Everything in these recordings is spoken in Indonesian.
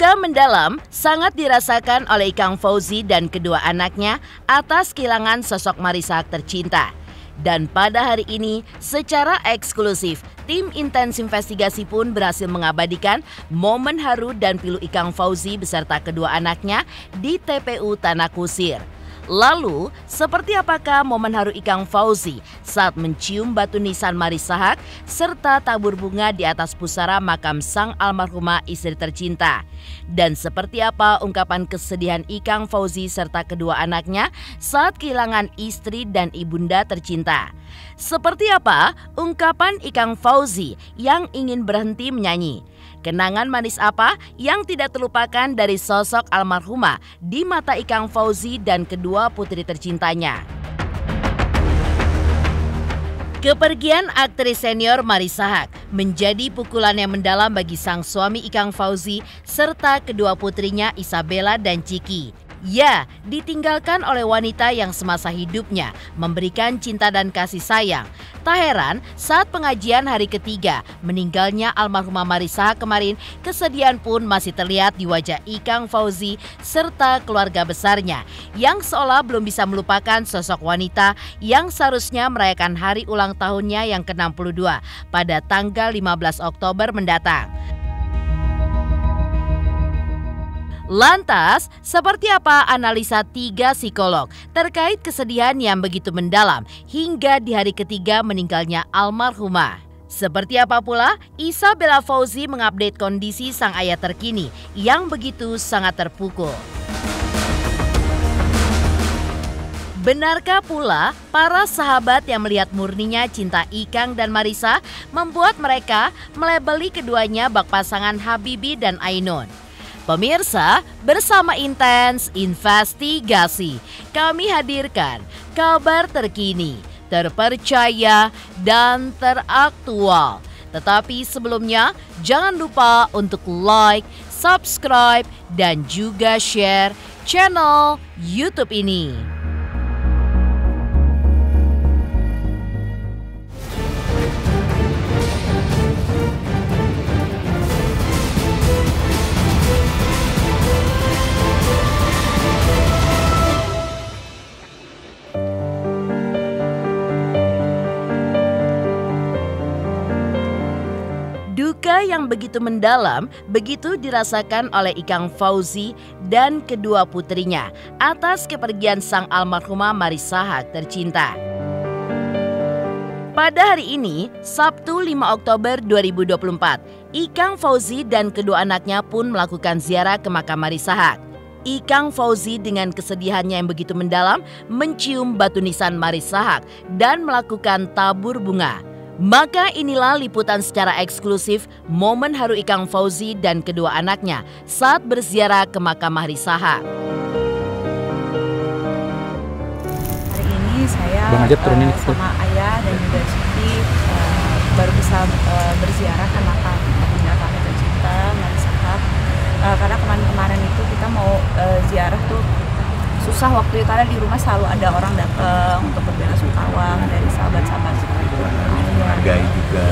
Duka mendalam sangat dirasakan oleh Ikang Fauzi dan kedua anaknya atas kehilangan sosok Marissa tercinta. Dan pada hari ini, secara eksklusif, tim Intens Investigasi pun berhasil mengabadikan momen haru dan pilu Ikang Fauzi beserta kedua anaknya di TPU Tanah Kusir. Lalu, seperti apakah momen haru Ikang Fauzi saat mencium batu nisan Marissa Haque serta tabur bunga di atas pusara makam sang almarhumah istri tercinta? Dan seperti apa ungkapan kesedihan Ikang Fauzi serta kedua anaknya saat kehilangan istri dan ibunda tercinta? Seperti apa ungkapan Ikang Fauzi yang ingin berhenti menyanyi? Kenangan manis apa yang tidak terlupakan dari sosok almarhumah di mata Ikang Fauzi dan kedua putri tercintanya? Kepergian aktris senior Marissa Haque menjadi pukulan yang mendalam bagi sang suami Ikang Fauzi serta kedua putrinya Isabella dan Chiki. Ya, ditinggalkan oleh wanita yang semasa hidupnya memberikan cinta dan kasih sayang. Tak heran saat pengajian hari ketiga meninggalnya almarhumah Marissa Haque kemarin, kesedihan pun masih terlihat di wajah Ikang Fauzi serta keluarga besarnya yang seolah belum bisa melupakan sosok wanita yang seharusnya merayakan hari ulang tahunnya yang ke-62 pada tanggal 15 Oktober mendatang. Lantas, seperti apa analisa 3 psikolog terkait kesedihan yang begitu mendalam hingga di hari ketiga meninggalnya almarhumah? Seperti apa pula Isabella Fauzi mengupdate kondisi sang ayah terkini yang begitu sangat terpukul? Benarkah pula para sahabat yang melihat murninya cinta Ikang dan Marissa membuat mereka melabeli keduanya bak pasangan Habibie dan Ainun? Pemirsa, bersama Intens Investigasi, kami hadirkan kabar terkini, terpercaya, dan teraktual. Tetapi sebelumnya, jangan lupa untuk like, subscribe, dan juga share channel YouTube ini. Duka yang begitu mendalam begitu dirasakan oleh Ikang Fauzi dan kedua putrinya atas kepergian sang almarhumah Marissa Haque tercinta. Pada hari ini, Sabtu 5 Oktober 2024, Ikang Fauzi dan kedua anaknya pun melakukan ziarah ke makam Marissa Haque. Ikang Fauzi dengan kesedihannya yang begitu mendalam mencium batu nisan Marissa Haque dan melakukan tabur bunga. Maka inilah liputan secara eksklusif momen haru Ikang Fauzi dan kedua anaknya saat berziarah ke makam Marissa Haque. Hari ini saya sama ayah dan juga Chiki baru bisa berziarah ke makam bunda kami tercinta Marissa Haque. Karena kemarin itu kita mau ziarah tuh susah waktu itu karena di rumah selalu ada orang datang untuk berbela-sungkawa dari sahabat-sahabat seperti itu. Menghargai juga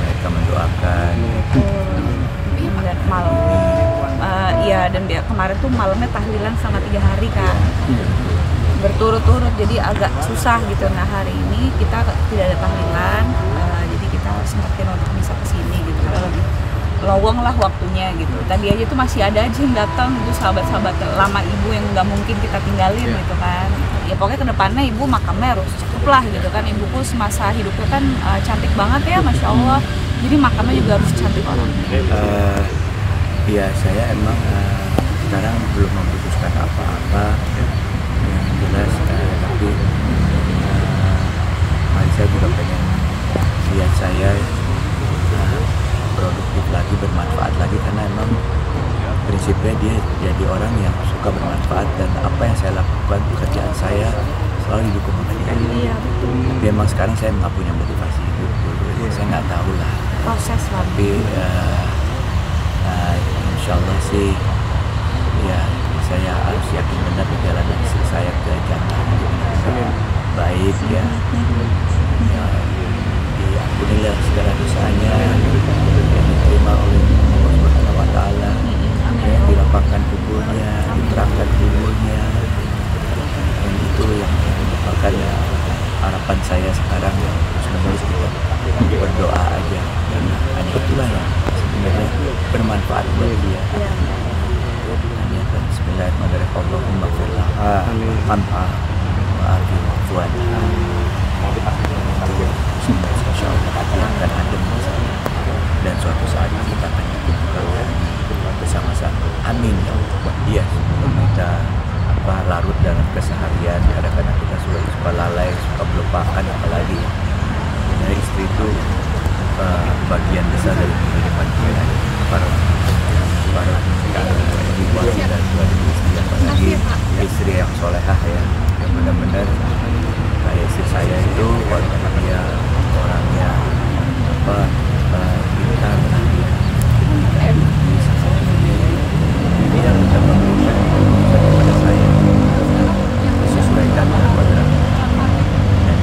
mereka mendoakan. Dan malam, dan kemarin tuh malamnya tahlilan selama 3 hari kan, berturut-turut, jadi agak susah gitu. Nah hari ini kita tidak ada tahlilan, jadi kita sempetin untuk bisa kesini gitu karena lebih lowong lah waktunya gitu. Tadi aja tuh masih ada aja yang datang itu sahabat-sahabat lama ibu yang nggak mungkin kita tinggalin gitu kan. Ya pokoknya kedepannya ibu makamnya harus cukup lah gitu kan. Ibuku semasa hidupnya kan cantik banget ya, Masya Allah. Jadi makamnya juga harus cantik orang. Ya saya emang sekarang belum memutuskan apa-apa yang jelas, tapi Marissa juga pengen lihat saya produktif lagi, bermanfaat lagi, karena emang prinsipnya dia jadi orang yang suka bermanfaat dan apa yang saya lakukan, pekerjaan saya selalu didukung oleh dia. Iya, betul. Tapi emang sekarang saya nggak punya motivasi hidup dulu, saya nggak tahu lah. Proses lah. Tapi insya Allah sih, ya saya harus yakin benar perjalanan istri saya ke jannah baik ya. Diampunilah segala dosanya, yang diterima oleh Allah Subhanahu wa Ta'ala. harapan saya sekarang ya terus kita berdoa aja, karena hanya itulah yang sebenarnya bermanfaat buat dia. Hanya kan Bismillahirrahmanirrahim, Allahumma fir laha anha wa afi wa'fuan. Insyaallah akan adem dan suatu saat kita akan dibuka bersama-sama. Amin ya Allah. Buat dia sebelum kita larut dalam keseharian, kadang-kadang kita suka lalai, suka melupakan, apalagi ya, istri itu bagian besar dari kehidupan kita. Para ibu dan istri, apalagi istri yang solehah ya, yang benar-benar kayak istri saya itu orangnya pintar, ini yang kita memberikan kepada saya sesuaikan dengan kodrat, dan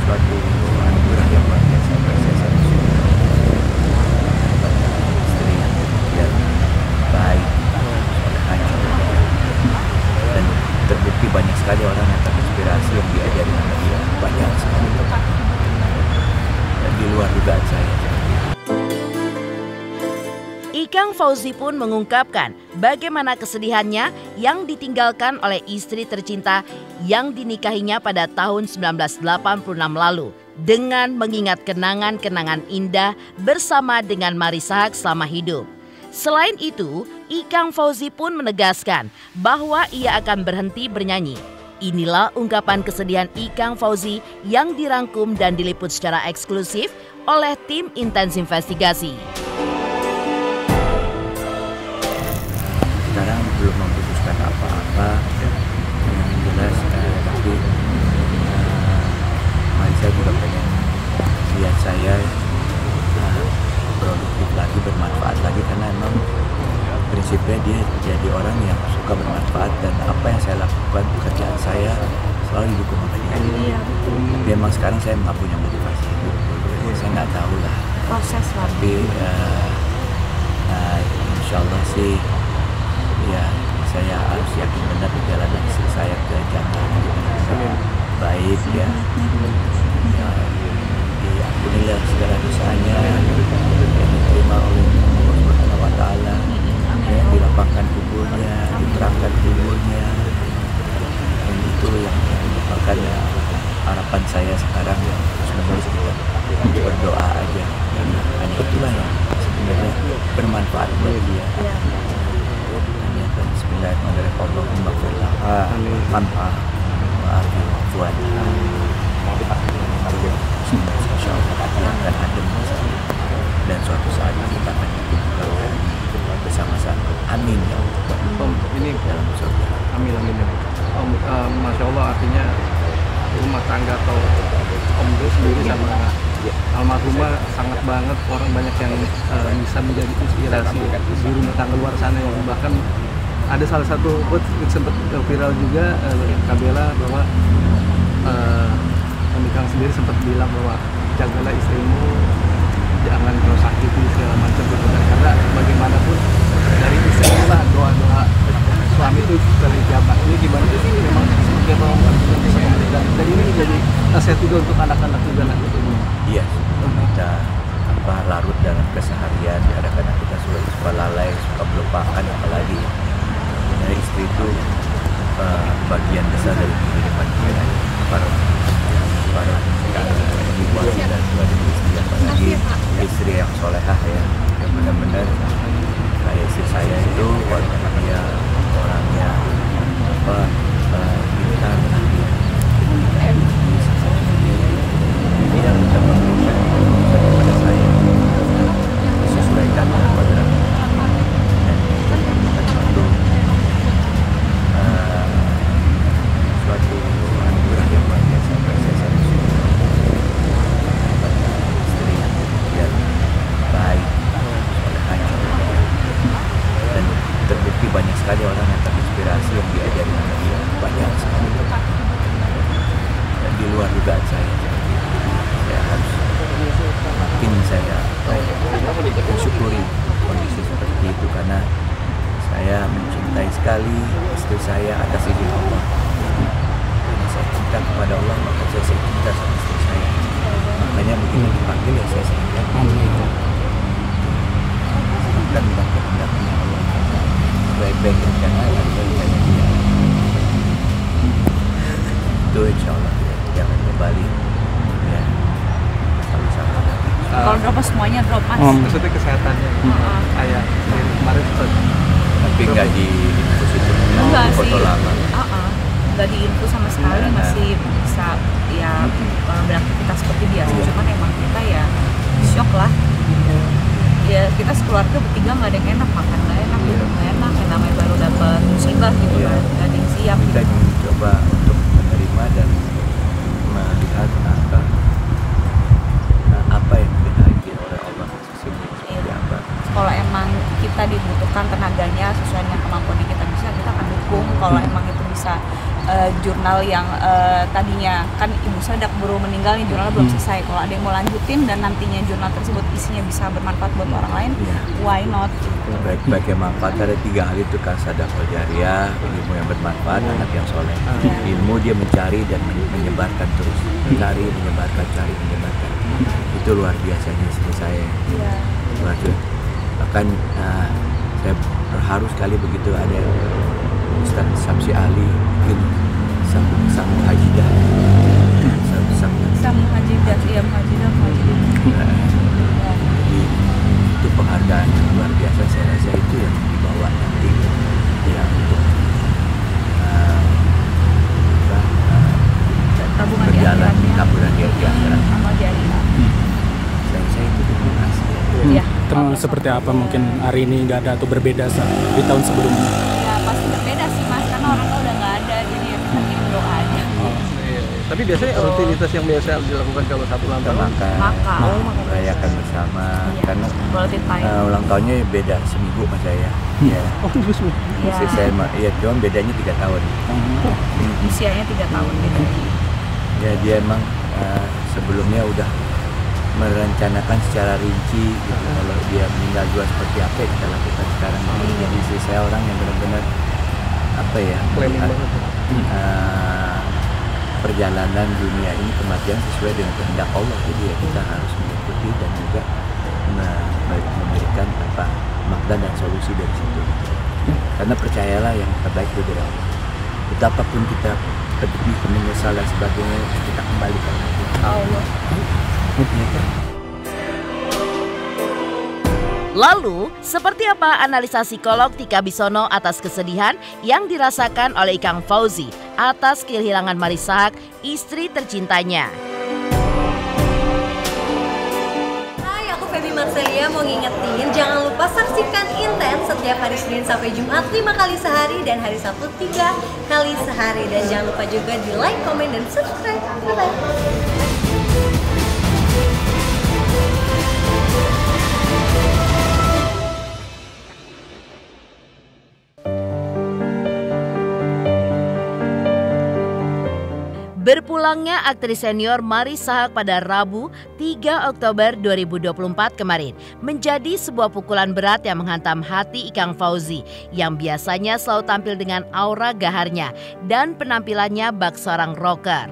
suatu anugerah yang luar biasa. Saya istri yang baik, dan terbukti banyak sekali orang yang terinspirasi yang diajari sama dia, banyak sekali, dan di luar dugaan saya. Ikang Fauzi pun mengungkapkan bagaimana kesedihannya yang ditinggalkan oleh istri tercinta yang dinikahinya pada tahun 1986 lalu, dengan mengingat kenangan-kenangan indah bersama dengan Marissa Haque selama hidup. Selain itu, Ikang Fauzi pun menegaskan bahwa ia akan berhenti bernyanyi. Inilah ungkapan kesedihan Ikang Fauzi yang dirangkum dan diliput secara eksklusif oleh tim Intens Investigasi. Sekarang belum memutuskan apa-apa, yang jelas tapi Marissa juga pengen lihat saya produktif lagi, bermanfaat lagi, karena emang prinsipnya dia jadi orang yang suka bermanfaat, dan apa yang saya lakukan, pekerjaan saya selalu didukung oleh dia. Tapi emang sekarang saya nggak punya motivasi itu, saya nggak tahu lah Proses tapi insya Allah sih ya, saya harus yakin benar perjalanan istri saya ke jannah baik ya. Diampunilah segala dosanya, yang diterima oleh Allah Subhanahu wa Ta'ala, ya, dilapangkan kuburnya, diterangkan kuburnya, dan itu yang merupakan harapan saya sekarang ya. Terus kita berdoa aja, karena hanya itulah yang sebenarnya bermanfaat buat dia. Hanya kan Bismillahirrahmanirrahim, Allahumma fir laha anha wa afi wa'fuan. Insyaallah akan adem dan suatu saat kita akan dibuka bersama-sama. Amin ya Allah. Ini dalam surga. amin. Masya Allah, artinya rumah tangga atau Om Gus sendiri sama almarhumah sangat banget, orang banyak yang bisa menjadi inspirasi di rumah tangga luar sana, yang bahkan ada salah satu quote sempat viral juga, Kabela, bahwa Om Ikang sendiri sempat bilang bahwa jagalah istrimu, jangan kau sakiti segala macam gitu, karena bagaimanapun dari istri lah doa-doa suami itu terijabah. Ini gimana sih, memang sebagai orang bisa memberikan, dan ini menjadi nasihat juga untuk anak-anak juga nanti. Iya, kita larut dalam keseharian, kadang-kadang kita suka lalai, suka melupakan, apalagi ya, istri itu bagian besar dari kehidupan kita. Para ibu dan istri, apalagi istri yang solehah ya, yang benar-benar kayak istri saya itu orangnya pintar, ini yang kita memberikan kepada saya sesuaikan dengan kodrat, dan suatu anugerah yang luar biasa. Saya istri yang baik, dan terbukti banyak sekali orang yang terinspirasi yang diajari sama dia, sisi Allah. Karena saya cinta kepada Allah, maka saya cinta sama istri saya. Makanya begitu dipanggil ya saya sampaikan. Kan memang kehendaknya Allah. Baik-baik rencana dan rencana dia. Itu insya Allah kita akan kembali ya sama-sama. Kalau drop semuanya drop mas. Maksudnya kesehatannya ayah sendiri kemarin sempat Tapi nggak di infus itu, Enggak di foto sih. lama. Nggak diinfus sama sekali, Nah. masih bisa ya beraktivitas seperti biasa. Cuman emang kita ya shock lah. Ya kita sekeluarga bertiga nggak ada yang enak, makan nggak enak, minum nggak enak. Yang namanya baru dapat musibah gitu Iya. kan, nggak ada yang siap. Kita Gitu. mencoba untuk menerima dan melihat apa yang dikehendaki oleh Allah sesungguhnya seperti apa. Kalau emang kita dibutuhkan tenaganya sesuai dengan kemampuan yang kita bisa, kita akan dukung. Kalau emang itu bisa jurnal yang tadinya kan ibu saya udah baru meninggal nih, jurnalnya belum selesai. Kalau ada yang mau lanjutin dan nantinya jurnal tersebut isinya bisa bermanfaat buat orang lain, why not? Baik-baik yang manfaat ada 3 hal itu kan: sedekah jariah, ilmu yang bermanfaat, anak yang soleh. Ilmu dia mencari dan menyebarkan terus, cari menyebarkan, cari menyebarkan. Itu luar biasanya istri saya. Luar biasa. Bahkan saya terharu sekali begitu ada Ustaz Samsi Ali bikin sang muhajidah. Sama muhajidah, iya muhajidah. Jadi itu penghargaan yang luar biasa, saya rasa itu yang dibawa nanti ya untuk Tabungan di berjalan akhiratnya. tabungan di akhirat. Amal jariah. Saya rasa itu terima kasih. Iya. Seperti apa mungkin hari ini nggak ada atau berbeda di tahun sebelumnya? Ya pasti berbeda sih mas, karena orangnya udah nggak ada, jadi ya kita doa aja. tapi biasanya rutinitas yang biasa dilakukan kalau satu ulang Kita tahun makan, merayakan bersama, Iya. karena Quality time. ulang tahunnya beda seminggu sama saya. Ya. Iya. Istri saya ya cuma bedanya 3 tahun. Usianya 3 tahun gitu. Ya dia emang sebelumnya udah merencanakan secara rinci gitu. Kalau dia meninggal juga seperti apa yang kita lakukan sekarang ini. Jadi istri saya orang yang benar-benar apa ya, planning melihat, banget. perjalanan dunia ini kematian sesuai dengan kehendak Allah. Jadi ya kita harus mengikuti dan juga memberikan makna dan solusi dari situ. Karena percayalah yang terbaik itu dari Allah. Betapapun kita pedih, menyesal dan sebagainya, kita kembalikan lagi. Allah. Lalu, seperti apa analisa psikolog Tika Bisono atas kesedihan yang dirasakan oleh Ikang Fauzi atas kehilangan Marissa Haque, istri tercintanya? Hai, aku Feby Marcelia mau ngingetin jangan lupa saksikan Intens setiap hari Senin sampai Jumat 5 kali sehari dan hari Sabtu 3 kali sehari. Dan jangan lupa juga di like, komen, dan subscribe. Bye-bye. Berpulangnya aktris senior Marissa Haque pada Rabu 3 Oktober 2024 kemarin menjadi sebuah pukulan berat yang menghantam hati Ikang Fauzi yang biasanya selalu tampil dengan aura gaharnya dan penampilannya bak seorang rocker.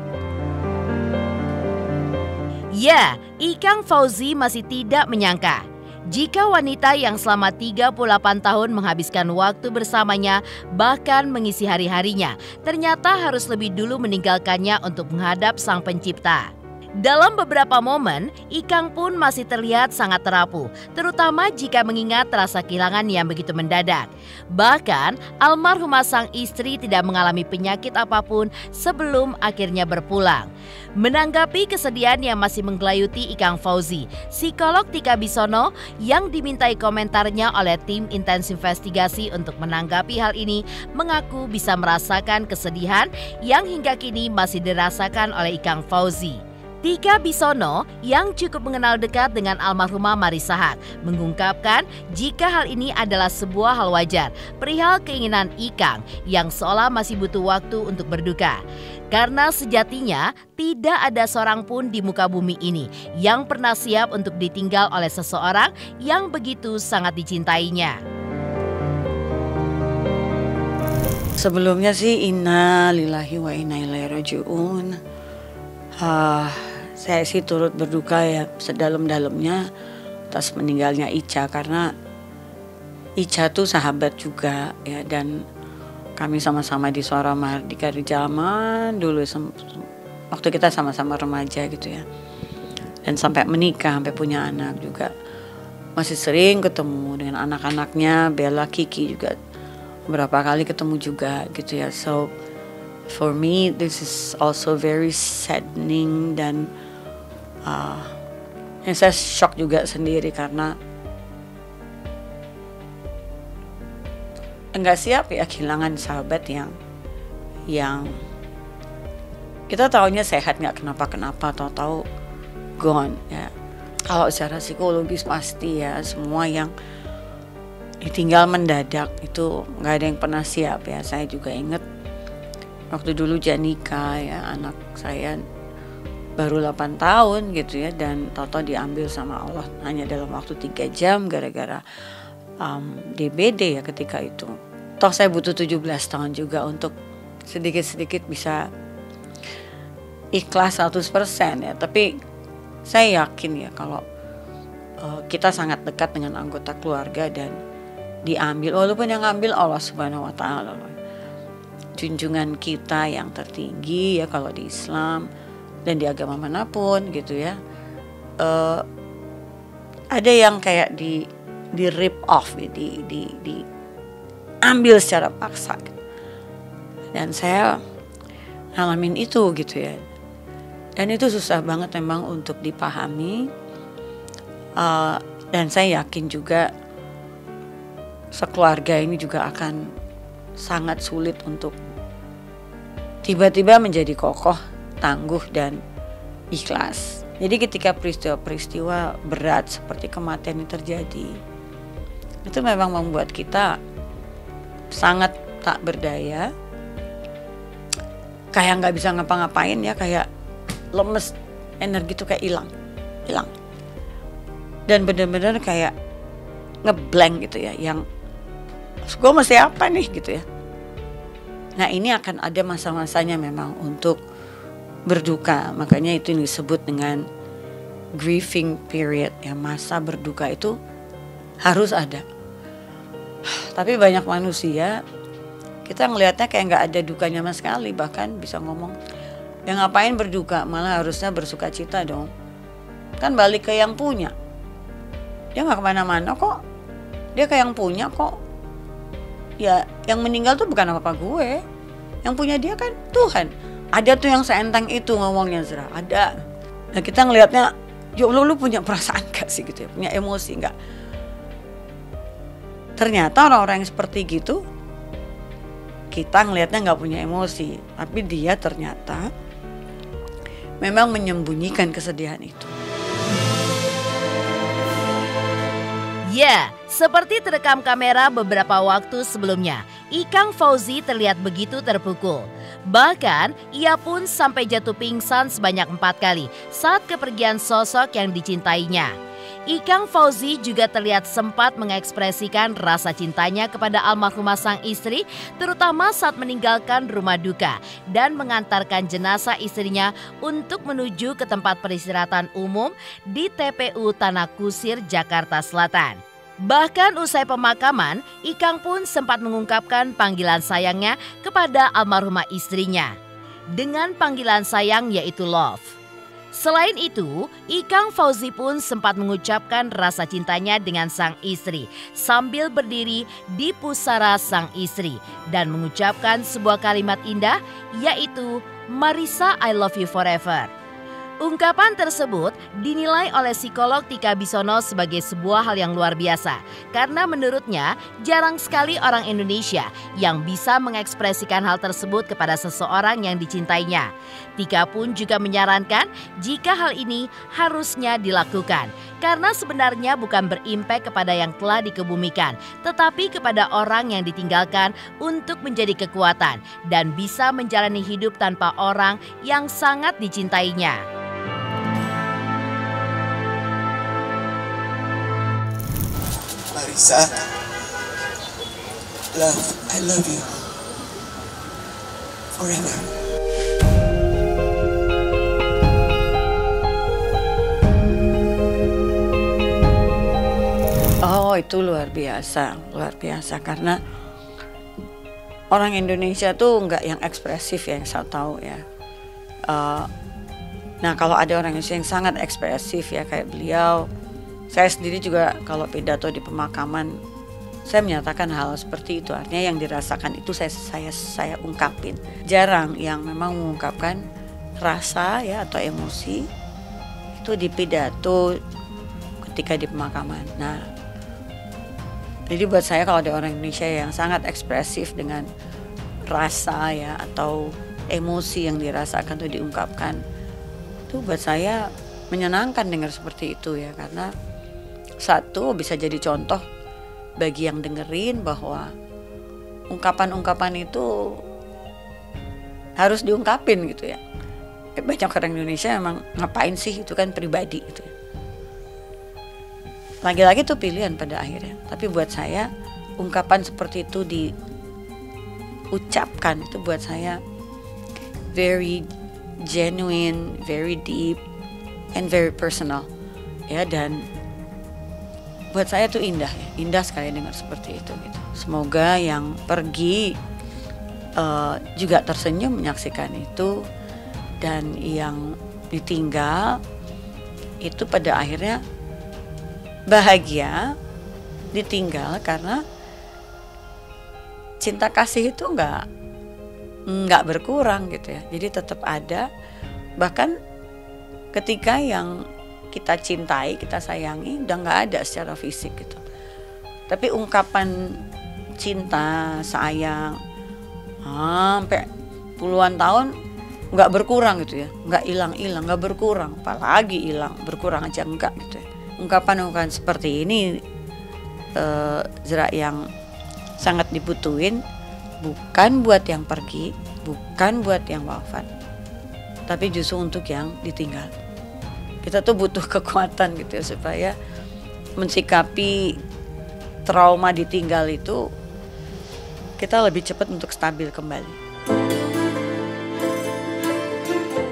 Ya, Ikang Fauzi masih tidak menyangka jika wanita yang selama 38 tahun menghabiskan waktu bersamanya bahkan mengisi hari-harinya ternyata harus lebih dulu meninggalkannya untuk menghadap Sang Pencipta. Dalam beberapa momen, Ikang pun masih terlihat sangat terapuh, terutama jika mengingat rasa kehilangan yang begitu mendadak. Bahkan, almarhumah sang istri tidak mengalami penyakit apapun sebelum akhirnya berpulang. Menanggapi kesedihan yang masih menggelayuti Ikang Fauzi, psikolog Tika Bisono yang dimintai komentarnya oleh tim intens investigasi untuk menanggapi hal ini mengaku bisa merasakan kesedihan yang hingga kini masih dirasakan oleh Ikang Fauzi. Tika Bisono yang cukup mengenal dekat dengan almarhumah Marissa Haque mengungkapkan jika hal ini adalah sebuah hal wajar perihal keinginan Ikang yang seolah masih butuh waktu untuk berduka. Karena sejatinya tidak ada seorang pun di muka bumi ini yang pernah siap untuk ditinggal oleh seseorang yang begitu sangat dicintainya. Sebelumnya sih inna lillahi wa inna ilaihi raji'un. Saya sih turut berduka ya sedalam-dalamnya atas meninggalnya Ica, karena Ica tuh sahabat juga ya, dan kami sama-sama di Suara Mardika di zaman dulu waktu kita sama-sama remaja gitu ya. Dan sampai menikah, sampai punya anak juga. Masih sering ketemu dengan anak-anaknya, Bella, Kiki juga beberapa kali ketemu juga gitu ya. So for me this is also very saddening, dan saya shock juga sendiri karena enggak siap ya kehilangan sahabat yang kita taunya sehat, nggak kenapa-kenapa, tahu-tahu gone ya. Kalau secara psikologis pasti ya, semua yang ditinggal mendadak itu nggak ada yang pernah siap ya. Saya juga inget waktu dulu Janika ya, anak saya baru 8 tahun gitu ya, dan tahu-tahu diambil sama Allah hanya dalam waktu 3 jam gara-gara DBD ya ketika itu. Toh saya butuh 17 tahun juga untuk sedikit-sedikit bisa ikhlas 100% ya. Tapi saya yakin ya kalau kita sangat dekat dengan anggota keluarga dan diambil, walaupun yang ngambil Allah Subhanahu wa Ta'ala, junjungan kita yang tertinggi ya kalau di Islam dan di agama manapun gitu ya. Ada yang kayak di rip off, diambil secara paksa gitu. Dan saya ngalamin itu gitu ya, dan itu susah banget memang untuk dipahami. Dan saya yakin juga sekeluarga ini juga akan sangat sulit untuk tiba-tiba menjadi kokoh, tangguh, dan ikhlas. Jadi ketika peristiwa-peristiwa berat seperti kematian ini terjadi, itu memang membuat kita sangat tak berdaya, kayak nggak bisa ngapa-ngapain ya, kayak lemes, energi tuh kayak hilang, dan benar-benar kayak ngeblank gitu ya, yang gue mesti apa nih gitu ya. Nah ini akan ada masa-masanya memang untuk berduka, makanya itu disebut dengan grieving period ya, masa berduka itu harus ada. Tapi banyak manusia kita ngelihatnya kayak nggak ada dukanya sama sekali, bahkan bisa ngomong ya ngapain berduka, malah harusnya bersuka cita dong, kan balik ke yang punya. Dia nggak kemana-mana kok, dia ke yang punya kok. Ya yang meninggal tuh bukan apa-apa gue, yang punya dia kan Tuhan. Ada tuh yang seenteng itu ngomongnya, Zra, ada. Nah kita ngelihatnya, ya Allah, lu punya perasaan gak sih gitu ya, punya emosi gak? Ternyata orang-orang yang seperti gitu kita ngelihatnya gak punya emosi, tapi dia ternyata memang menyembunyikan kesedihan itu. Ya, seperti terekam kamera beberapa waktu sebelumnya, Ikang Fauzi terlihat begitu terpukul. Bahkan, ia pun sampai jatuh pingsan sebanyak 4 kali saat kepergian sosok yang dicintainya. Ikang Fauzi juga terlihat sempat mengekspresikan rasa cintanya kepada almarhumah sang istri, terutama saat meninggalkan rumah duka dan mengantarkan jenazah istrinya untuk menuju ke tempat peristirahatan umum di TPU Tanah Kusir, Jakarta Selatan. Bahkan usai pemakaman, Ikang pun sempat mengungkapkan panggilan sayangnya kepada almarhumah istrinya dengan panggilan sayang yaitu love. Selain itu, Ikang Fauzi pun sempat mengucapkan rasa cintanya dengan sang istri sambil berdiri di pusara sang istri dan mengucapkan sebuah kalimat indah yaitu Marissa, I love you forever. Ungkapan tersebut dinilai oleh psikolog Tika Bisono sebagai sebuah hal yang luar biasa karena menurutnya jarang sekali orang Indonesia yang bisa mengekspresikan hal tersebut kepada seseorang yang dicintainya. Tika pun juga menyarankan jika hal ini harusnya dilakukan karena sebenarnya bukan berimpact kepada yang telah dikebumikan, tetapi kepada orang yang ditinggalkan untuk menjadi kekuatan dan bisa menjalani hidup tanpa orang yang sangat dicintainya. Marissa, love, I love you. forever. Oh, itu luar biasa karena orang Indonesia tuh nggak yang ekspresif ya, yang saya tahu ya. Nah, kalau ada orang Indonesia yang sangat ekspresif ya kayak beliau, saya sendiri juga kalau pidato di pemakaman, saya menyatakan hal seperti itu. Artinya yang dirasakan itu saya ungkapin. Jarang yang memang mengungkapkan rasa ya atau emosi itu di pidato ketika di pemakaman. Nah, jadi buat saya kalau ada orang Indonesia yang sangat ekspresif dengan rasa ya atau emosi yang dirasakan itu diungkapkan, itu buat saya menyenangkan dengar seperti itu ya, karena satu bisa jadi contoh bagi yang dengerin bahwa ungkapan-ungkapan itu harus diungkapin gitu ya. Banyak orang Indonesia emang ngapain sih, itu kan pribadi gitu ya. Lagi-lagi itu pilihan pada akhirnya. Tapi buat saya ungkapan seperti itu diucapkan itu buat saya very genuine, very deep, and very personal. Ya, dan buat saya itu indah ya. Indah sekali dengar seperti itu gitu. Semoga yang pergi juga tersenyum menyaksikan itu, dan yang ditinggal itu pada akhirnya bahagia ditinggal karena cinta kasih itu nggak berkurang gitu ya. Jadi tetap ada, bahkan ketika yang kita cintai, kita sayangi udah nggak ada secara fisik gitu. Tapi ungkapan cinta, sayang sampai puluhan tahun nggak berkurang gitu ya, nggak hilang-hilang, nggak berkurang, apalagi hilang, berkurang aja enggak gitu ya. Ungkapan-ungkapan seperti ini Zra yang sangat dibutuhin, bukan buat yang pergi, bukan buat yang wafat, tapi justru untuk yang ditinggal. Kita tuh butuh kekuatan gitu ya, supaya mensikapi trauma ditinggal itu kita lebih cepat untuk stabil kembali.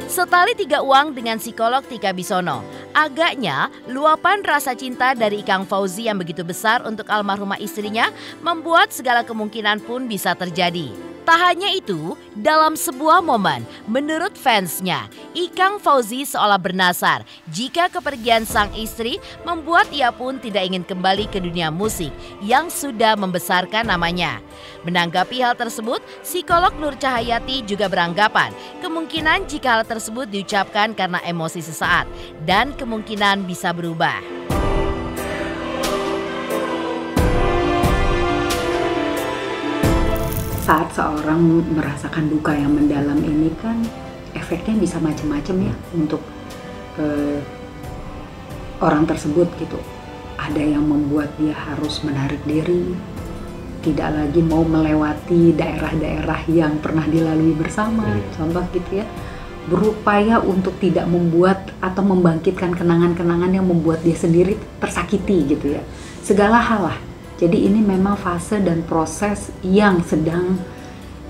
Setali tiga uang dengan psikolog Tika Bisono. Agaknya luapan rasa cinta dari Ikang Fauzi yang begitu besar untuk almarhumah istrinya membuat segala kemungkinan pun bisa terjadi. Tak hanya itu, dalam sebuah momen, menurut fansnya, Ikang Fauzi seolah bernasar jika kepergian sang istri membuat ia pun tidak ingin kembali ke dunia musik yang sudah membesarkan namanya. Menanggapi hal tersebut, psikolog Nur Cahayati juga beranggapan kemungkinan jika hal tersebut diucapkan karena emosi sesaat dan kemungkinan bisa berubah. Saat seorang merasakan duka yang mendalam ini kan efeknya bisa macam-macam ya untuk orang tersebut gitu. Ada yang membuat dia harus menarik diri, tidak lagi mau melewati daerah-daerah yang pernah dilalui bersama, contoh gitu ya. Berupaya untuk tidak membuat atau membangkitkan kenangan-kenangan yang membuat dia sendiri tersakiti gitu ya. Segala hal lah. Jadi ini memang fase dan proses yang sedang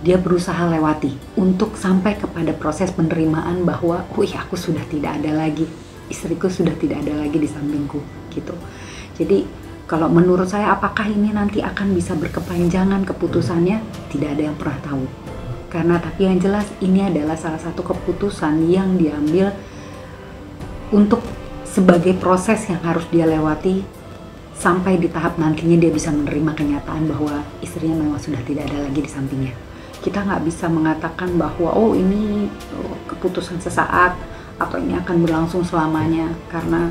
dia berusaha lewati untuk sampai kepada proses penerimaan bahwa aku sudah tidak ada lagi, istriku sudah tidak ada lagi di sampingku gitu. Jadi kalau menurut saya apakah ini nanti akan bisa berkepanjangan keputusannya, tidak ada yang pernah tahu. Karena tapi yang jelas ini adalah salah satu keputusan yang diambil untuk sebagai proses yang harus dia lewati sampai di tahap nantinya dia bisa menerima kenyataan bahwa istrinya memang sudah tidak ada lagi di sampingnya. Kita nggak bisa mengatakan bahwa ini keputusan sesaat atau ini akan berlangsung selamanya, karena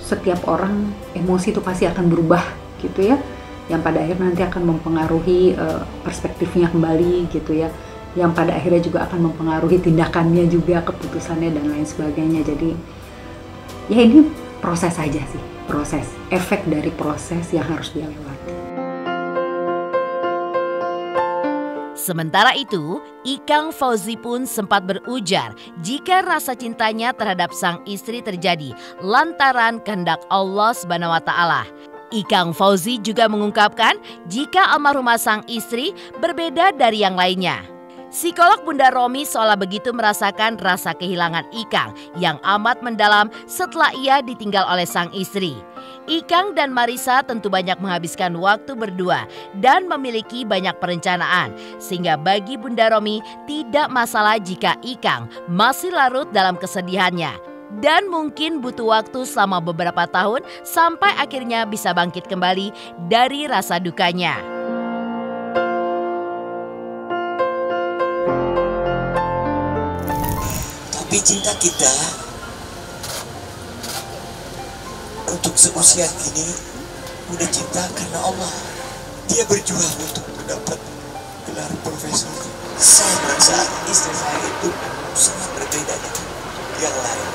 setiap orang emosi itu pasti akan berubah gitu ya, yang pada akhirnya nanti akan mempengaruhi perspektifnya kembali gitu ya, yang pada akhirnya juga akan mempengaruhi tindakannya juga, keputusannya dan lain sebagainya. Jadi ya ini proses saja sih, proses, efek dari proses yang harus dia lewati. Sementara itu, Ikang Fauzi pun sempat berujar jika rasa cintanya terhadap sang istri terjadi lantaran kehendak Allah SWT. Ikang Fauzi juga mengungkapkan jika almarhumah sang istri berbeda dari yang lainnya. Psikolog Bunda Romi seolah begitu merasakan rasa kehilangan Ikang yang amat mendalam setelah ia ditinggal oleh sang istri. Ikang dan Marisa tentu banyak menghabiskan waktu berdua dan memiliki banyak perencanaan. Sehingga bagi Bunda Romi tidak masalah jika Ikang masih larut dalam kesedihannya. Dan mungkin butuh waktu selama beberapa tahun sampai akhirnya bisa bangkit kembali dari rasa dukanya. Tapi cinta kita untuk seusia ini udah cinta karena Allah. Dia berjuang untuk mendapat gelar profesor. Saya merasa istri saya itu sangat berbeda dengan yang lain.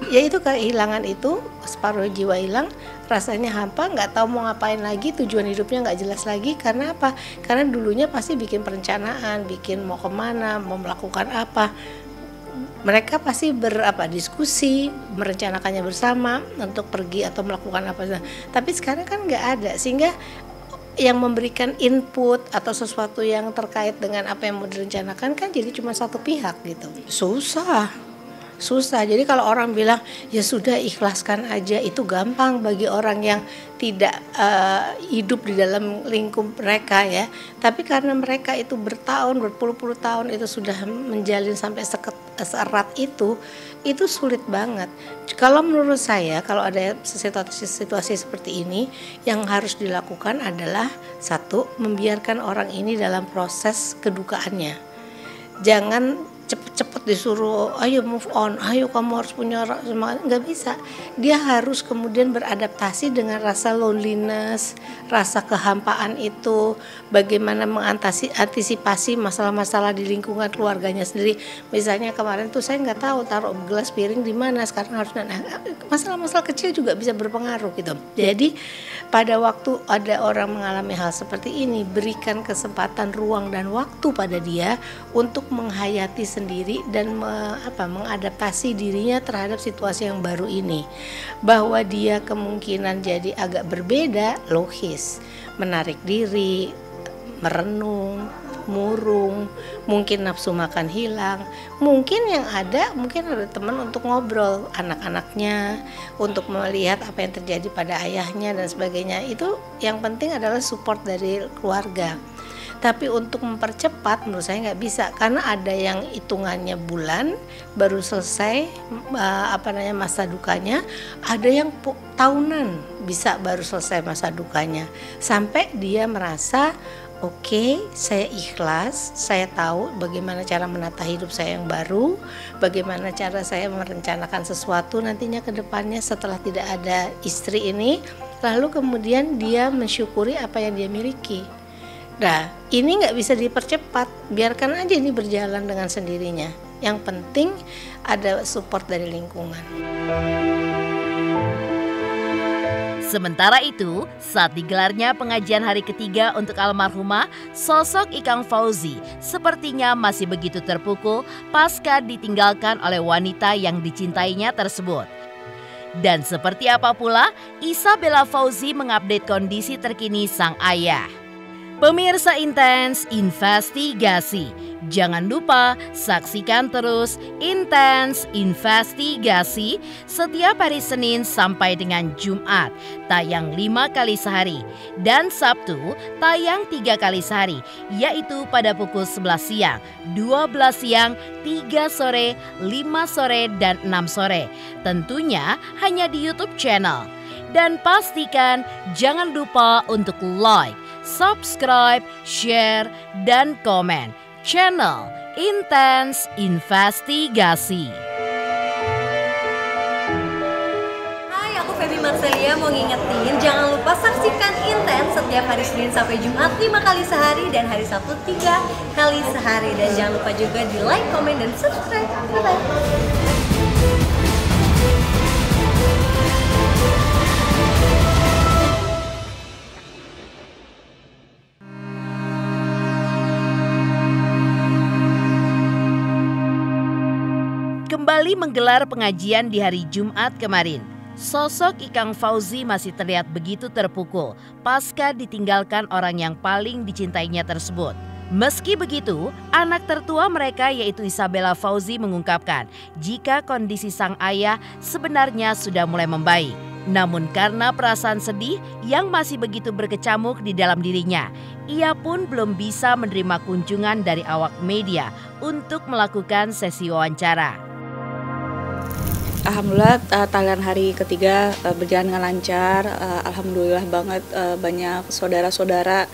Ya itu kehilangan itu, separuh jiwa hilang, rasanya hampa, nggak tahu mau ngapain lagi, tujuan hidupnya nggak jelas lagi. Karena apa? Karena dulunya pasti bikin perencanaan, bikin mau kemana, mau melakukan apa. Mereka pasti diskusi, merencanakannya bersama untuk pergi atau melakukan apa. Tapi sekarang kan nggak ada, sehingga yang memberikan input atau sesuatu yang terkait dengan apa yang mau direncanakan kan jadi cuma satu pihak gitu. Susah. Jadi kalau orang bilang ya sudah ikhlaskan aja, itu gampang bagi orang yang tidak hidup di dalam lingkup mereka ya. Tapi karena mereka itu berpuluh-puluh tahun itu sudah menjalin sampai seerat itu sulit banget. Kalau menurut saya, kalau ada situasi seperti ini, yang harus dilakukan adalah satu, membiarkan orang ini dalam proses kedukaannya. Jangan cepet-cepet disuruh ayo move on, ayo kamu harus punya semangat, nggak bisa. Dia harus kemudian beradaptasi dengan rasa loneliness, rasa kehampaan itu, bagaimana mengantisipasi masalah-masalah di lingkungan keluarganya sendiri. Misalnya kemarin tuh saya nggak tahu taruh gelas piring di mana, sekarang harus masalah-masalah kecil juga bisa berpengaruh gitu. Jadi pada waktu ada orang mengalami hal seperti ini, berikan kesempatan, ruang dan waktu pada dia untuk menghayati sendiri dan mengadaptasi dirinya terhadap situasi yang baru ini. Bahwa dia kemungkinan jadi agak berbeda, logis, menarik diri, merenung, murung, mungkin nafsu makan hilang, mungkin ada teman untuk ngobrol anak-anaknya, untuk melihat apa yang terjadi pada ayahnya dan sebagainya. Itu yang penting adalah support dari keluarga. Tapi untuk mempercepat menurut saya nggak bisa, karena ada yang hitungannya bulan baru selesai masa dukanya, ada yang tahunan bisa baru selesai masa dukanya, sampai dia merasa oke, saya ikhlas, saya tahu bagaimana cara menata hidup saya yang baru, bagaimana cara saya merencanakan sesuatu nantinya ke depannya setelah tidak ada istri ini, lalu kemudian dia mensyukuri apa yang dia miliki. Nah, ini nggak bisa dipercepat, biarkan aja ini berjalan dengan sendirinya. Yang penting ada support dari lingkungan. Sementara itu, saat digelarnya pengajian hari ketiga untuk almarhumah, sosok Ikang Fauzi sepertinya masih begitu terpukul pasca ditinggalkan oleh wanita yang dicintainya tersebut. Dan seperti apa pula, Isabella Fauzi mengupdate kondisi terkini sang ayah. Pemirsa Intens Investigasi, jangan lupa saksikan terus Intens Investigasi setiap hari Senin sampai dengan Jumat, tayang 5 kali sehari, dan Sabtu tayang 3 kali sehari, yaitu pada pukul 11 siang, 12 siang, 3 sore, 5 sore, dan 6 sore. Tentunya hanya di YouTube channel. Dan pastikan jangan lupa untuk like, subscribe, share, dan komen channel Intens Investigasi. Hai, aku Feby Marcelia mau ngingetin jangan lupa saksikan Intens setiap hari Senin sampai Jumat 5 kali sehari dan hari Sabtu 3 kali sehari. Dan jangan lupa juga di like, komen, dan subscribe. Bye-bye. Kembali menggelar pengajian di hari Jumat kemarin, sosok Ikang Fauzi masih terlihat begitu terpukul pasca ditinggalkan orang yang paling dicintainya tersebut. Meski begitu, anak tertua mereka yaitu Isabella Fauzi mengungkapkan jika kondisi sang ayah sebenarnya sudah mulai membaik. Namun karena perasaan sedih yang masih begitu berkecamuk di dalam dirinya, ia pun belum bisa menerima kunjungan dari awak media untuk melakukan sesi wawancara. Alhamdulillah tahlilan hari ketiga berjalan dengan lancar. Alhamdulillah banget banyak saudara-saudara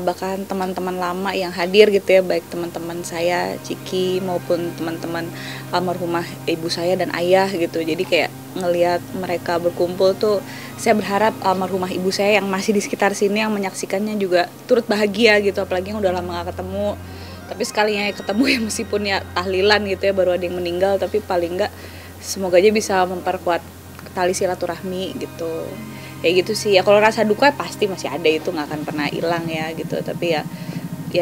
bahkan teman-teman lama yang hadir gitu ya, baik teman-teman saya Ciki maupun teman-teman almarhumah ibu saya dan ayah gitu. Jadi kayak ngelihat mereka berkumpul tuh, saya berharap almarhumah ibu saya yang masih di sekitar sini yang menyaksikannya juga turut bahagia gitu, apalagi yang udah lama gak ketemu. Tapi sekalinya ketemu ya, meskipun ya tahlilan gitu ya, baru ada yang meninggal, tapi paling enggak semoga aja bisa memperkuat tali silaturahmi gitu. Kayak gitu sih ya. Kalau rasa duka pasti masih ada, itu nggak akan pernah hilang ya gitu. Tapi ya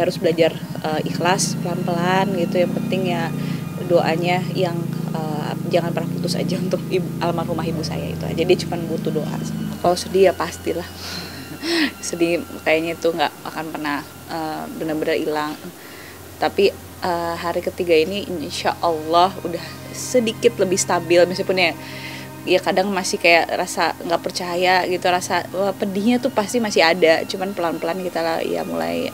harus belajar ikhlas pelan-pelan gitu. Yang penting ya doanya yang jangan pernah putus aja untuk almarhumah ibu saya, itu aja. Dia cuma butuh doa. Kalau sedih ya pastilah sedih, kayaknya itu nggak akan pernah benar-benar hilang. Tapi hari ketiga ini insya Allah udah sedikit lebih stabil, meskipun ya kadang masih kayak rasa nggak percaya gitu, rasa pedihnya tuh pasti masih ada, cuman pelan-pelan kita lah ya mulai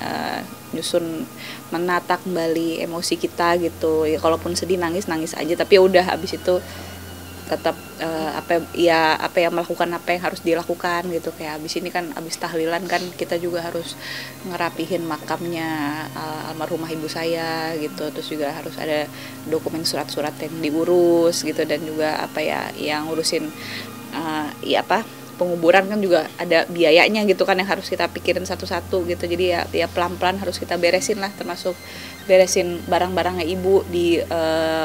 nyusun, menata kembali emosi kita gitu ya. Kalaupun sedih nangis aja, tapi ya udah habis itu tetap apa yang melakukan apa yang harus dilakukan gitu. Kayak habis ini kan, habis tahlilan kan kita juga harus ngerapihin makamnya almarhumah ibu saya gitu, terus juga harus ada dokumen surat-surat yang diurus gitu, dan juga yang ngurusin penguburan kan juga ada biayanya gitu kan, yang harus kita pikirin satu-satu gitu. Jadi ya pelan-pelan harus kita beresin lah, termasuk beresin barang-barangnya ibu di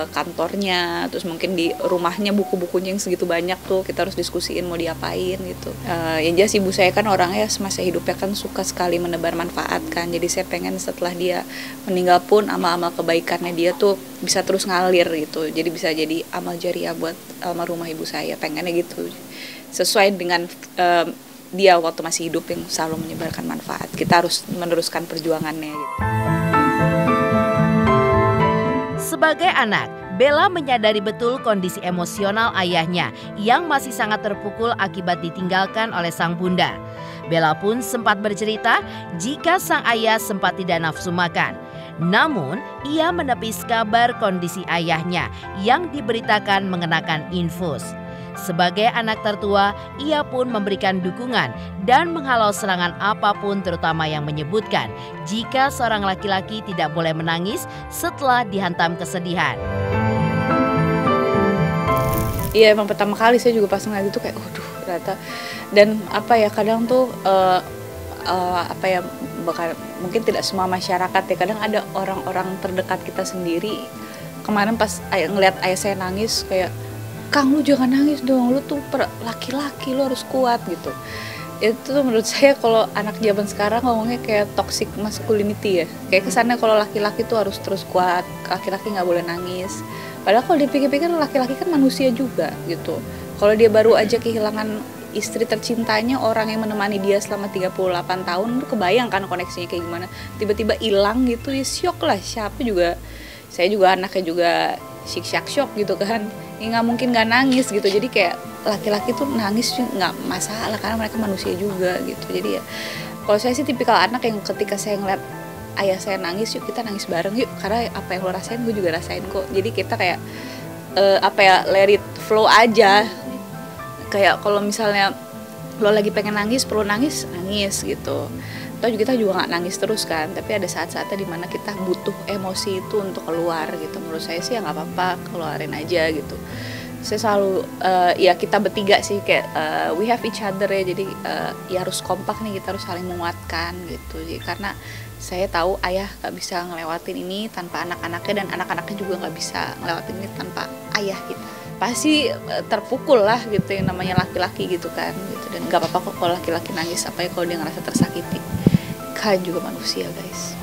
kantornya, terus mungkin di rumahnya buku-bukunya yang segitu banyak tuh kita harus diskusiin mau diapain gitu. Yang jelas ibu saya kan orangnya semasa hidupnya kan suka sekali menebar manfaat kan, jadi saya pengen setelah dia meninggal pun amal-amal kebaikannya dia tuh bisa terus ngalir gitu, jadi bisa jadi amal jariah buat almarhumah ibu saya, pengennya gitu, sesuai dengan dia waktu masih hidup yang selalu menyebarkan manfaat. Kita harus meneruskan perjuangannya gitu. Sebagai anak, Bella menyadari betul kondisi emosional ayahnya yang masih sangat terpukul akibat ditinggalkan oleh sang bunda. Bella pun sempat bercerita jika sang ayah sempat tidak nafsu makan. Namun, ia menepis kabar kondisi ayahnya yang diberitakan mengenakan infus. Sebagai anak tertua, ia pun memberikan dukungan dan menghalau serangan apapun, terutama yang menyebutkan jika seorang laki-laki tidak boleh menangis setelah dihantam kesedihan. Iya, emang pertama kali saya juga pas ngeliat itu kayak, waduh, ternyata. Dan kadang tuh bakal mungkin tidak semua masyarakat ya, kadang ada orang-orang terdekat kita sendiri. Kemarin pas ngeliat ayah saya nangis kayak, Kang, lu jangan nangis dong, lu tuh laki-laki, lu harus kuat gitu. Itu tuh menurut saya kalau anak zaman sekarang ngomongnya kayak toxic masculinity ya. Kayak kesannya kalau laki-laki tuh harus terus kuat, laki-laki nggak boleh nangis. Padahal kalau dipikir-pikir laki-laki kan manusia juga gitu. Kalau dia baru aja kehilangan istri tercintanya, orang yang menemani dia selama 38 tahun, lu kebayang kan koneksinya kayak gimana. Tiba-tiba hilang gitu, ya syok lah. Siapa juga, saya juga anaknya juga shock gitu kan. Ya nggak mungkin nggak nangis gitu. Jadi kayak laki-laki tuh nangis nggak masalah karena mereka manusia juga gitu. Jadi ya kalau saya sih tipikal anak yang ketika saya ngeliat ayah saya nangis, yuk kita nangis bareng yuk, karena apa yang lo rasain gue juga rasain kok. Jadi kita kayak let it flow aja. Kayak kalau misalnya lo lagi pengen nangis, perlu nangis gitu. Atau kita juga nggak nangis terus kan, tapi ada saat-saatnya dimana kita butuh emosi itu untuk keluar gitu. Menurut saya sih ya nggak apa-apa, keluarin aja gitu. Saya selalu ya kita bertiga sih kayak we have each other ya, jadi ya harus kompak nih, kita harus saling menguatkan gitu. Jadi, karena saya tahu ayah nggak bisa ngelewatin ini tanpa anak-anaknya, dan anak-anaknya juga nggak bisa ngelewatin ini tanpa ayah kita. Pasti terpukul lah gitu, yang namanya laki-laki gitu kan gitu. Dan nggak apa-apa kok kalau laki-laki nangis, apalagi kalau dia ngerasa tersakiti. Kan juga manusia guys.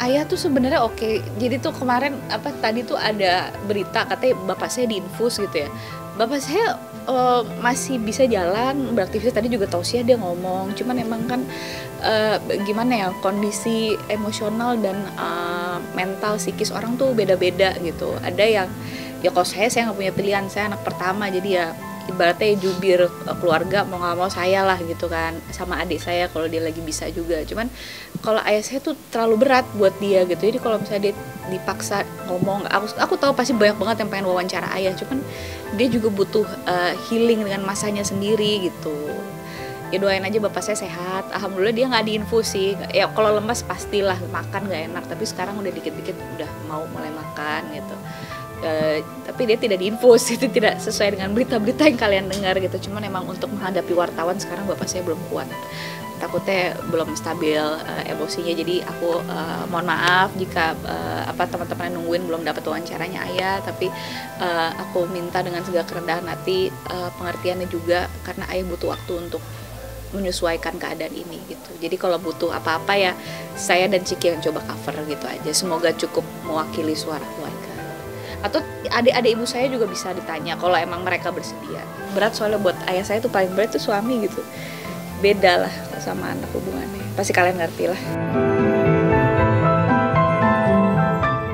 Ayah tuh sebenarnya oke. Jadi tuh kemarin tadi tuh ada berita katanya bapak saya diinfus gitu ya. Bapak saya masih bisa jalan, beraktivitas. Tadi juga tausiah dia ngomong, cuman emang kan gimana ya, kondisi emosional dan mental psikis orang tuh beda-beda gitu. Ada yang ya kalau saya nggak punya pilihan, saya anak pertama, jadi ya ibaratnya jubir keluarga, mau nggak mau saya lah gitu kan, sama adik saya kalau dia lagi bisa juga. Cuman kalau ayah saya tuh terlalu berat buat dia gitu, jadi kalau misalnya dia dipaksa ngomong, aku tahu pasti banyak banget yang pengen wawancara ayah, cuman dia juga butuh healing dengan masanya sendiri gitu. Ya doain aja bapak saya sehat. Alhamdulillah dia nggak diinfus sih. Ya kalau lemas pastilah makan nggak enak, tapi sekarang udah dikit-dikit udah mau mulai makan gitu. Tapi dia tidak diinfus, itu tidak sesuai dengan berita-berita yang kalian dengar gitu. Cuman emang untuk menghadapi wartawan sekarang bapak saya belum kuat, takutnya belum stabil emosinya. Jadi aku mohon maaf jika teman-teman yang nungguin belum dapat wawancaranya ayah, tapi aku minta dengan segala kerendahan hati pengertiannya juga, karena ayah butuh waktu untuk menyesuaikan keadaan ini gitu. Jadi kalau butuh apa-apa ya saya dan Ciki yang coba cover gitu aja. Semoga cukup mewakili suara keluarga. Atau adik-adik ibu saya juga bisa ditanya kalau emang mereka bersedia. Berat soalnya buat ayah saya tuh paling berat tuh suami gitu. Beda lah sama anak hubungannya. Pasti kalian ngerti lah.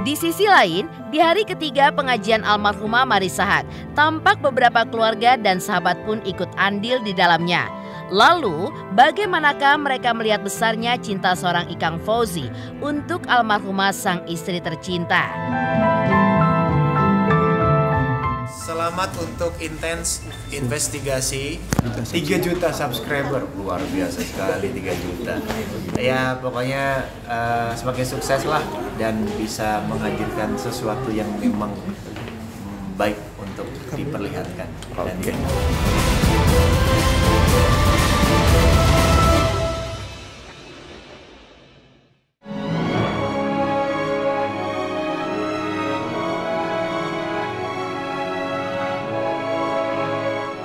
Di sisi lain, di hari ketiga pengajian almarhumah Marisahat, tampak beberapa keluarga dan sahabat pun ikut andil di dalamnya. Lalu, bagaimanakah mereka melihat besarnya cinta seorang Ikang Fauzi untuk almarhumah sang istri tercinta? Selamat untuk intens investigasi 3 juta subscriber, luar biasa sekali 3 juta. Ya pokoknya semakin sukses lah dan bisa menghadirkan sesuatu yang memang baik untuk diperlihatkan. Okay.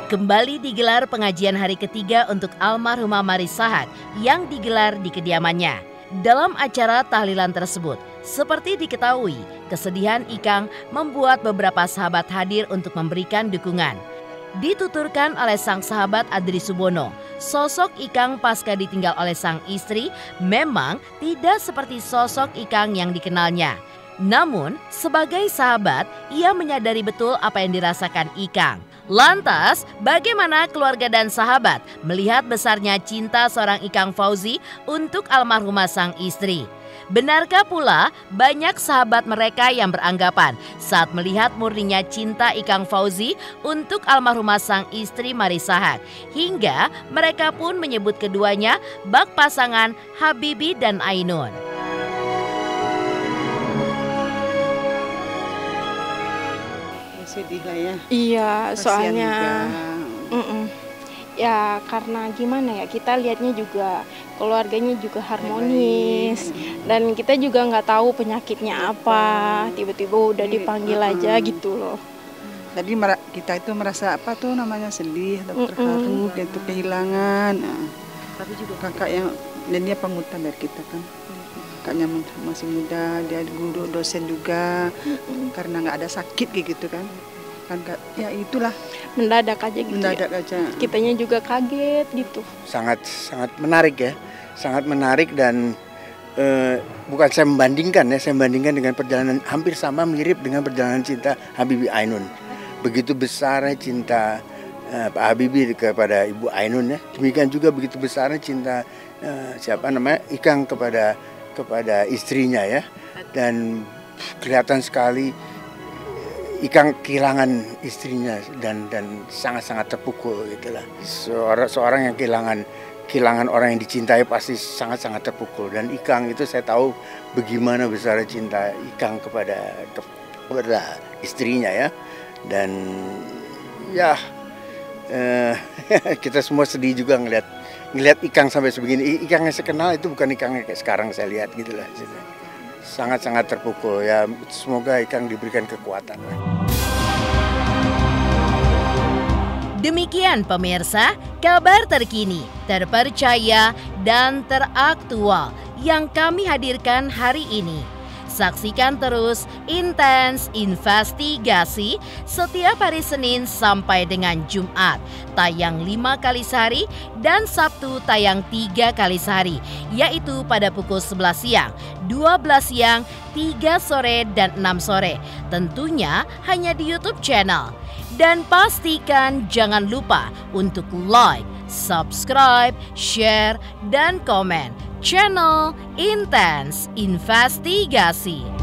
Kembali digelar pengajian hari ketiga untuk almarhumah Marisahat yang digelar di kediamannya. Dalam acara tahlilan tersebut, seperti diketahui, kesedihan Ikang membuat beberapa sahabat hadir untuk memberikan dukungan. Dituturkan oleh sang sahabat Adri Subono, sosok Ikang pasca ditinggal oleh sang istri memang tidak seperti sosok Ikang yang dikenalnya. Namun, sebagai sahabat, ia menyadari betul apa yang dirasakan Ikang. Lantas, bagaimana keluarga dan sahabat melihat besarnya cinta seorang Ikang Fauzi untuk almarhumah sang istri? Benarkah pula banyak sahabat mereka yang beranggapan saat melihat murninya cinta Ikang Fauzi untuk almarhumah sang istri Marisahat, hingga mereka pun menyebut keduanya bak pasangan Habibie dan Ainun? Sedih lah ya. Iya, kasian soalnya ya karena gimana ya, kita lihatnya juga keluarganya juga harmonis dan kita juga nggak tahu penyakitnya apa, tiba-tiba udah dipanggil aja gitu loh. Jadi kita itu merasa apa tuh namanya sedih, terharu, gitu kehilangan. Tapi juga kakak yang dan dia panutan dari kita kan. Kakaknya masih muda, dia guru dosen juga, karena nggak ada sakit gitu kan ya itulah mendadak aja gitu. Mendadak aja. Kitanya juga kaget gitu. Sangat menarik ya, sangat menarik dan bukan saya membandingkan ya, saya membandingkan dengan perjalanan hampir sama mirip dengan perjalanan cinta Habibie Ainun. Begitu besarnya cinta Pak Habibie kepada Ibu Ainun ya, demikian juga begitu besarnya cinta Ikang kepada istrinya ya, dan kelihatan sekali Ikang kehilangan istrinya dan sangat terpukul gitulah. Seorang yang kehilangan orang yang dicintai pasti sangat terpukul, dan Ikang itu saya tahu bagaimana besar cinta Ikang kepada istrinya ya, dan ya kita semua sedih juga ngelihat Ikang sampai sebegini. Ikang yang saya kenal itu bukan Ikang yang kayak sekarang saya lihat gitulah. Sangat terpukul ya, semoga Ikang diberikan kekuatan. Demikian pemirsa, kabar terkini, terpercaya dan teraktual yang kami hadirkan hari ini. Saksikan terus Intens Investigasi setiap hari Senin sampai dengan Jumat, tayang 5 kali sehari, dan Sabtu tayang 3 kali sehari, yaitu pada pukul 11 siang, 12 siang, 3 sore, dan 6 sore. Tentunya hanya di YouTube channel. Dan pastikan jangan lupa untuk like, subscribe, share, dan komen channel Intens Investigasi.